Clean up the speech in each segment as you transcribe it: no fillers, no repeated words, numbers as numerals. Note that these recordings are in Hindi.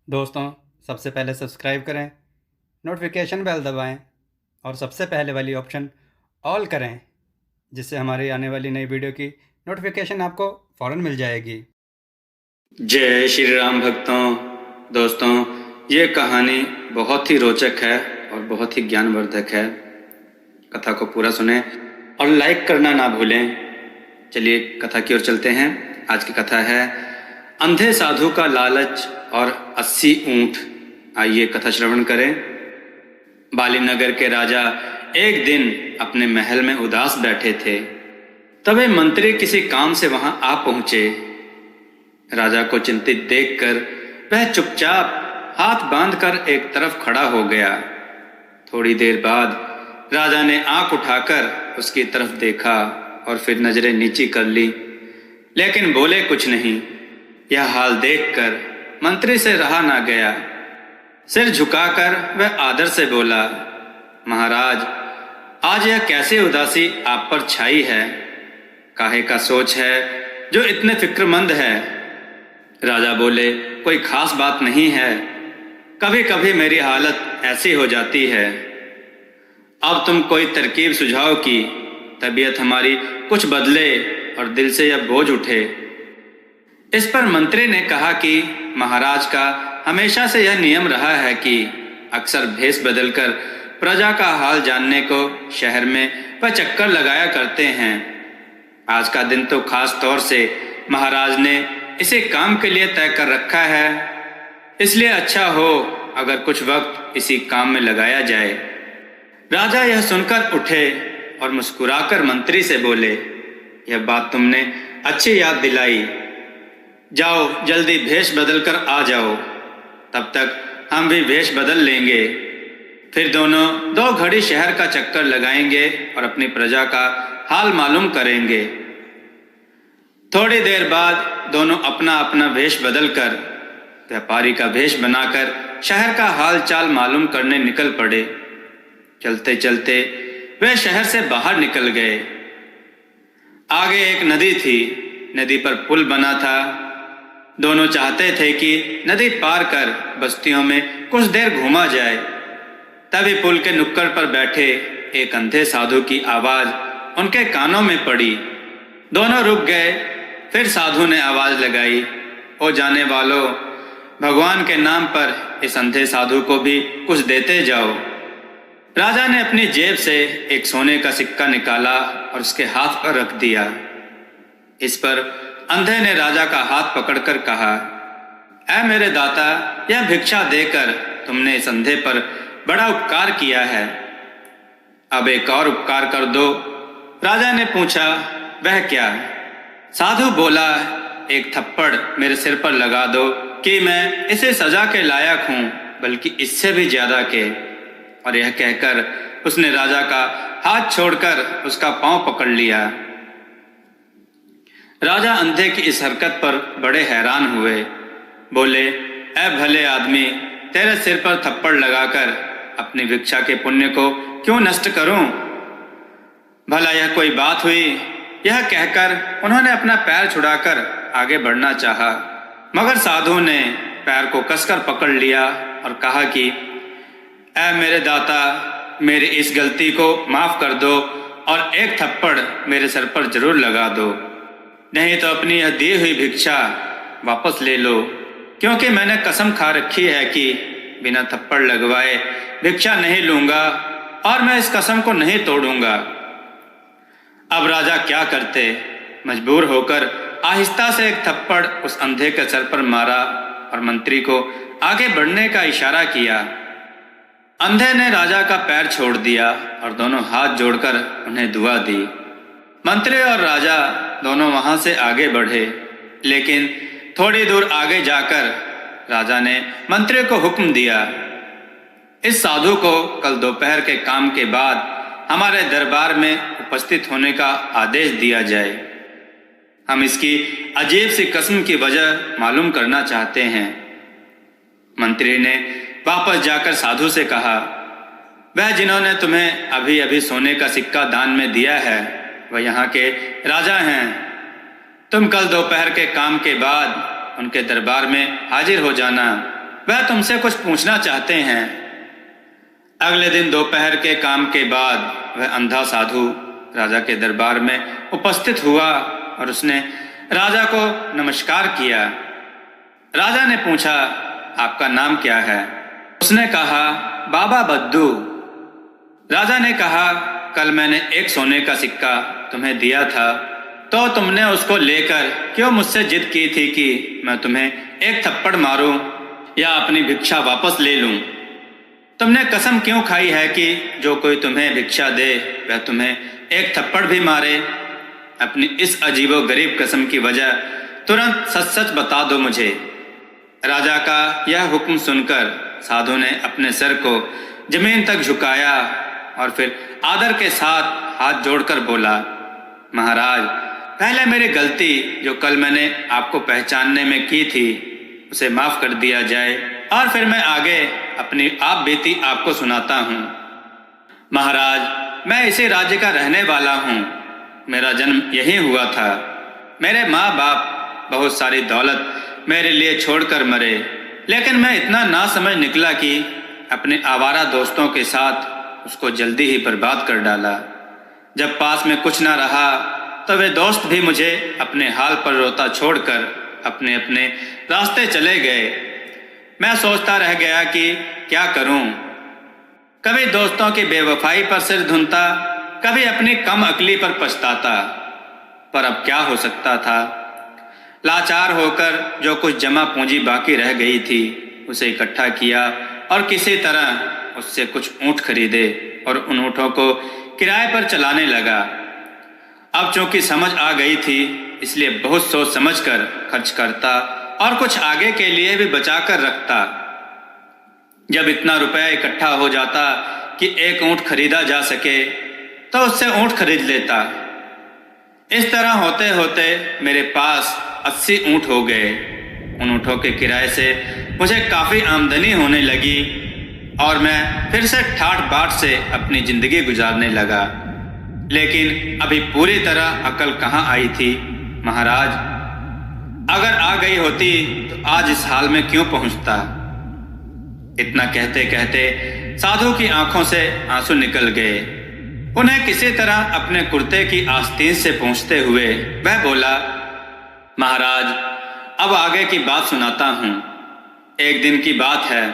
दोस्तों, सबसे पहले सब्सक्राइब करें, नोटिफिकेशन बेल दबाएं और सबसे पहले वाली ऑप्शन ऑल करें, जिससे हमारी आने वाली नई वीडियो की नोटिफिकेशन आपको फ़ौरन मिल जाएगी। जय श्री राम भक्तों। दोस्तों, ये कहानी बहुत ही रोचक है और बहुत ही ज्ञानवर्धक है। कथा को पूरा सुने और लाइक करना ना भूलें। चलिए कथा की ओर चलते हैं। आज की कथा है अंधे साधु का लालच और 80 ऊंट। आइए कथा श्रवण करें। बाली नगर के राजा एक दिन अपने महल में उदास बैठे थे। तब एक मंत्री किसी काम से वहां आ पहुंचे। राजा को चिंतित देखकर वह चुपचाप हाथ बांधकर एक तरफ खड़ा हो गया। थोड़ी देर बाद राजा ने आंख उठाकर उसकी तरफ देखा और फिर नजरें नीची कर ली, लेकिन बोले कुछ नहीं। यह हाल देखकर मंत्री से रहा ना गया। सिर झुकाकर वह आदर से बोला, महाराज, आज यह कैसी उदासी आप पर छाई है? काहे का सोच है जो इतने फिक्रमंद है? राजा बोले, कोई खास बात नहीं है, कभी कभी मेरी हालत ऐसी हो जाती है। अब तुम कोई तरकीब सुझाओ कि तबीयत हमारी कुछ बदले और दिल से यह बोझ उठे। इस पर मंत्री ने कहा कि महाराज का हमेशा से यह नियम रहा है कि अक्सर भेष बदलकर प्रजा का हाल जानने को शहर में वह चक्कर लगाया करते हैं। आज का दिन तो खास तौर से महाराज ने इसे काम के लिए तय कर रखा है, इसलिए अच्छा हो अगर कुछ वक्त इसी काम में लगाया जाए। राजा यह सुनकर उठे और मुस्कुराकर मंत्री से बोले, यह बात तुमने अच्छी याद दिलाई। जाओ जल्दी भेष बदलकर आ जाओ, तब तक हम भी भेष बदल लेंगे। फिर दोनों 2 घड़ी शहर का चक्कर लगाएंगे और अपनी प्रजा का हाल मालूम करेंगे। थोड़ी देर बाद दोनों अपना अपना भेष बदलकर व्यापारी का भेष बनाकर शहर का हाल चाल मालूम करने निकल पड़े। चलते चलते वे शहर से बाहर निकल गए। आगे एक नदी थी। नदी पर पुल बना था। दोनों चाहते थे कि नदी पार कर बस्तियों में कुछ देर घूमा जाए। तभी पुल के नुक्कड़ पर बैठे एक अंधे साधु की आवाज उनके कानों में पड़ी। दोनों रुक गए। फिर साधु ने आवाज लगाई, ओ जाने वालों, भगवान के नाम पर इस अंधे साधु को भी कुछ देते जाओ। राजा ने अपनी जेब से एक सोने का सिक्का निकाला और उसके हाथ पर रख दिया। इस पर अंधे ने राजा का हाथ पकड़कर कहा, ऐ मेरे दाता, यह भिक्षा देकर तुमने इस अंधे पर बड़ा उपकार किया है, अब एक और उपकार कर दो। राजा ने पूछा, वह क्या? साधु बोला, एक थप्पड़ मेरे सिर पर लगा दो कि मैं इसे सजा के लायक हूं, बल्कि इससे भी ज्यादा के। और यह कहकर उसने राजा का हाथ छोड़कर उसका पांव पकड़ लिया। राजा अंधे की इस हरकत पर बड़े हैरान हुए। बोले, ऐ भले आदमी, तेरे सिर पर थप्पड़ लगाकर अपनी भिक्षा के पुण्य को क्यों नष्ट करूं? भला यह कोई बात हुई? यह कहकर उन्होंने अपना पैर छुड़ाकर आगे बढ़ना चाहा, मगर साधु ने पैर को कसकर पकड़ लिया और कहा कि ऐ मेरे दाता, मेरी इस गलती को माफ कर दो और एक थप्पड़ मेरे सर पर जरूर लगा दो, नहीं तो अपनी यह दी हुई भिक्षा वापस ले लो, क्योंकि मैंने कसम खा रखी है कि बिना थप्पड़ लगवाए भिक्षा नहीं लूंगा और मैं इस कसम को नहीं तोड़ूंगा। अब राजा क्या करते? मजबूर होकर आहिस्ता से एक थप्पड़ उस अंधे के सर पर मारा और मंत्री को आगे बढ़ने का इशारा किया। अंधे ने राजा का पैर छोड़ दिया और दोनों हाथ जोड़कर उन्हें दुआ दी। मंत्री और राजा दोनों वहां से आगे बढ़े, लेकिन थोड़ी दूर आगे जाकर राजा ने मंत्री को हुक्म दिया, इस साधु को कल दोपहर के काम के बाद हमारे दरबार में उपस्थित होने का आदेश दिया जाए। हम इसकी अजीब सी कसम की वजह मालूम करना चाहते हैं। मंत्री ने वापस जाकर साधु से कहा, वह जिन्होंने तुम्हें अभी अभी सोने का सिक्का दान में दिया है वह यहाँ के राजा हैं। तुम कल दोपहर के काम के बाद उनके दरबार में हाजिर हो जाना। वह तुमसे कुछ पूछना चाहते हैं। अगले दिन दोपहर के काम के बाद वह अंधा साधु राजा के दरबार में उपस्थित हुआ और उसने राजा को नमस्कार किया। राजा ने पूछा, आपका नाम क्या है? उसने कहा, बाबा बद्दू। राजा ने कहा, कल मैंने एक सोने का सिक्का तुम्हें दिया था, तो तुमने उसको लेकर क्यों मुझसे जिद की थी कि मैं तुम्हें एक थप्पड़ मारूं या अपनी भिक्षा वापस ले लूं? तुमने कसम क्यों खाई है कि जो कोई तुम्हें भिक्षा दे वह तुम्हें एक थप्पड़ भी मारे? अपनी इस अजीबोगरीब कसम की वजह तुरंत सच सच बता दो मुझे। राजा का यह हुक्म सुनकर साधु ने अपने सर को जमीन तक झुकाया और फिर आदर के साथ हाथ जोड़कर बोला, महाराज, पहले मेरी गलती जो कल मैंने आपको पहचानने में की थी उसे माफ कर दिया जाए और फिर मैं आगे अपनी आप बीती आपको सुनाता हूँ। महाराज, मैं इसी राज्य का रहने वाला हूँ। मेरा जन्म यहीं हुआ था। मेरे माँ बाप बहुत सारी दौलत मेरे लिए छोड़कर मरे, लेकिन मैं इतना ना समझ निकला कि अपने आवारा दोस्तों के साथ उसको जल्दी ही बर्बाद कर डाला। जब पास में कुछ ना रहा तो वे दोस्त भी मुझे अपने हाल पर रोता छोड़कर अपने अपने रास्ते चले गए। मैं सोचता रह गया कि क्या करूं। कभी दोस्तों की बेवफाई पर सिर धुनता, कभी अपनी कम अक्ली पर पछताता, पर अब क्या हो सकता था। लाचार होकर जो कुछ जमा पूंजी बाकी रह गई थी उसे इकट्ठा किया और किसी तरह उससे कुछ ऊँट खरीदे और उन ऊँटों को किराए पर चलाने लगा। अब चूंकि समझ आ गई थी इसलिए बहुत सोच समझकर खर्च करता और कुछ आगे के लिए भी बचा कर रखता। जब इतना रुपया इकट्ठा हो जाता कि एक ऊँट खरीदा जा सके तो उससे ऊँट खरीद लेता। इस तरह होते होते मेरे पास 80 ऊँट हो गए। उन ऊँटों के किराए से मुझे काफ़ी आमदनी होने लगी और मैं फिर से ठाठ बाट से अपनी ज़िंदगी गुजारने लगा। लेकिन अभी पूरी तरह अकल कहाँ आई थी महाराज। अगर आ गई होती तो आज इस हाल में क्यों पहुंचता। इतना कहते कहते साधु की आंखों से आंसू निकल गए। उन्हें किसी तरह अपने कुर्ते की आस्तीन से पहुंचते हुए वह बोला, महाराज, अब आगे की बात सुनाता हूँ। एक दिन की बात है,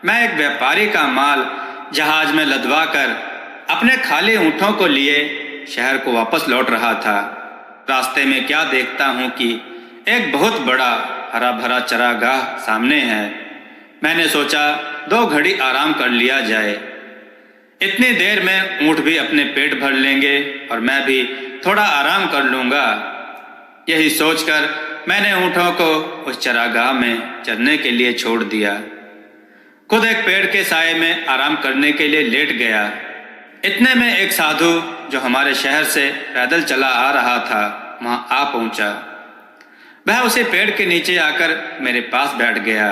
मैं एक व्यापारी का माल जहाज में लदवा कर अपने खाली ऊँटों को लिए शहर को वापस लौट रहा था। रास्ते में क्या देखता हूँ कि एक बहुत बड़ा हरा भरा चरागाह सामने है। मैंने सोचा 2 घड़ी आराम कर लिया जाए। इतनी देर में ऊँट भी अपने पेट भर लेंगे और मैं भी थोड़ा आराम कर लूँगा। यही सोचकर मैंने ऊँटों को उस चरागाह में चरने के लिए छोड़ दिया। खुद एक पेड़ के साए में आराम करने के लिए लेट गया। इतने में एक साधु जो हमारे शहर से पैदल चला आ रहा था वहां आ पहुंचा। वह उसी पेड़ के नीचे आकर मेरे पास बैठ गया।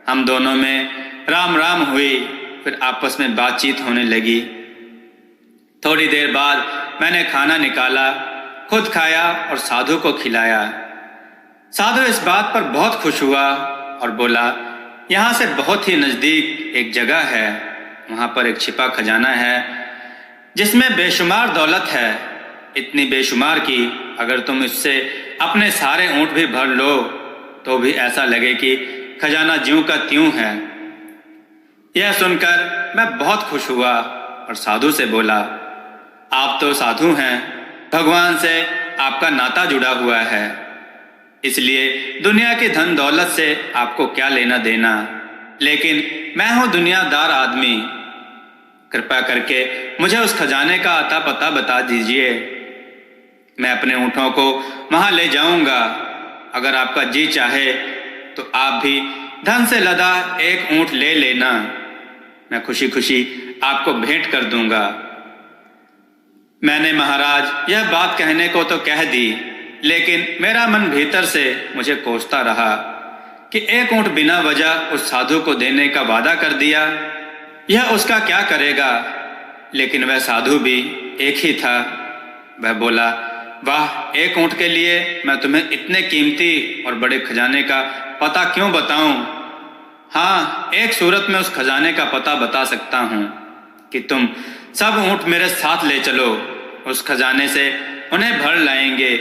हम दोनों में राम राम हुई, फिर आपस में बातचीत होने लगी। थोड़ी देर बाद मैंने खाना निकाला, खुद खाया और साधु को खिलाया। साधु इस बात पर बहुत खुश हुआ और बोला, यहाँ से बहुत ही नज़दीक एक जगह है, वहाँ पर एक छिपा खजाना है जिसमें बेशुमार दौलत है। इतनी बेशुमार कि अगर तुम इससे अपने सारे ऊँट भी भर लो तो भी ऐसा लगे कि खजाना ज्यों का त्यों है। यह सुनकर मैं बहुत खुश हुआ और साधु से बोला, आप तो साधु हैं, भगवान से आपका नाता जुड़ा हुआ है, इसलिए दुनिया की धन दौलत से आपको क्या लेना देना, लेकिन मैं हूँ दुनियादार आदमी। कृपा करके मुझे उस खजाने का आता पता बता दीजिए। मैं अपने ऊँटों को वहाँ ले जाऊँगा। अगर आपका जी चाहे तो आप भी धन से लदा एक ऊँट ले लेना, मैं खुशी खुशी आपको भेंट कर दूंगा। मैंने महाराज यह बात कहने को तो कह दी, लेकिन मेरा मन भीतर से मुझे कोसता रहा कि एक ऊँट बिना वजह उस साधु को देने का वादा कर दिया। यह उसका क्या करेगा। लेकिन वह साधु भी एक ही था। वह बोला, वाह, एक ऊँट के लिए मैं तुम्हें इतने कीमती और बड़े खजाने का पता क्यों बताऊं। हाँ, एक सूरत में उस खजाने का पता बता सकता हूँ कि तुम सब ऊँट मेरे साथ ले चलो। उस खजाने से उन्हें भर लाएंगे